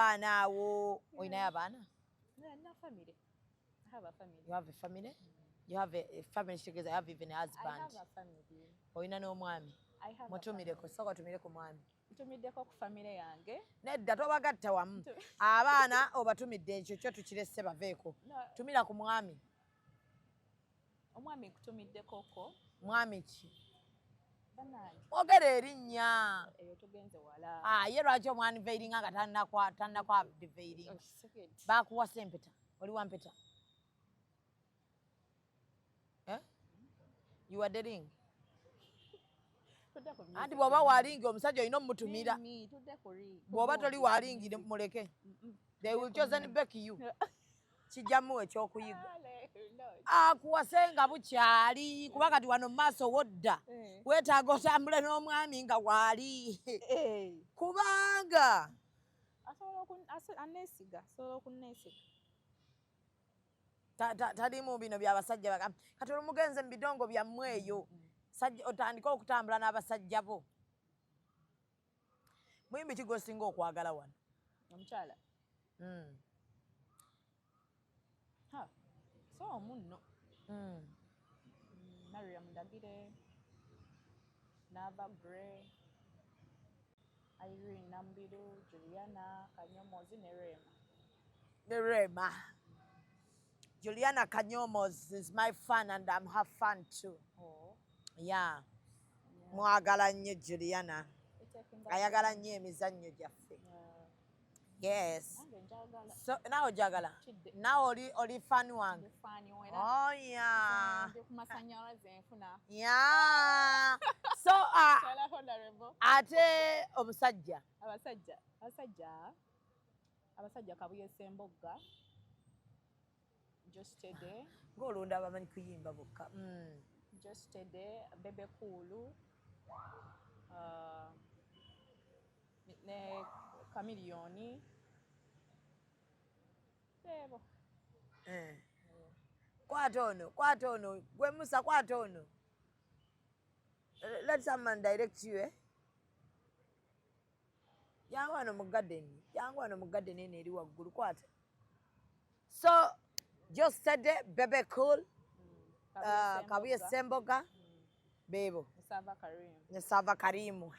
baana awo oyinayo abaana? No, family. I have a family. You have a family? You have a family together. You have even a husband. I have a family. Oyina n'omwami? I have Mutumireko, soka tumireko mwami. Ntumiddeko ku family yange. Nedda tobagatta wamu. Abaana obatumidde ekyo kyo tukiresse baveeko. Tumira ku mwami. Omwami kutumiddeko ko. Mwami ki? Bannange. Ogera erinnya. Eyo tugenze wala. Ye lwaki omwani veiringa nga tannakwa veiringa. Baakuwasa empeta. Oli wa mpeta? You are dating? Andi bw'oba waalingi omusajja olina omutumira. Bw'oba toli waalingi muleke. They will chosen back you. Kijjamu ekyokuyiga. Akuwase nga bukyali kuba kati wano mu maaso wodda. Weetaaga otambule n'omwami nga waali. Kubanga asobola okunneesiga. Talimu bino by'abasajja bagamba kati olumugenze mu bidongo byammwe eyo otandike okutambula n'abasajja bo. Muyimbiki gw'osinga okwagala wano? Omukyala. So omunno. Maria Mudagire, Nava Gray, Irene Nambiru, Juliana Kanyomozi ne Rema. The Rema. Juliana Kanyomozi is my fan and I'm her fan too. Oh. Yeah. Mwagala nnyo Juliana. Ayagala nnyo emizannyo gyaffe. Yes. So now ojagala. Now oli fan wange. Oh yeah. Yeah. So ate omusajja. Abasajja Kabuye Sembogga. Just today. Ng'olunda abamanyi kuyimba bokka. Just today, Bebe Kulu. Ne Chameleone. Sebo. Kwata ono. Gwe Musa kwata ono. Let someone direct you, eh? Yangu wano mu garden eno eri waggulu kwata. So, just today, Bebe Cool, Kabuye Semboga, Bebo. Sava Karim. Sava Karimu.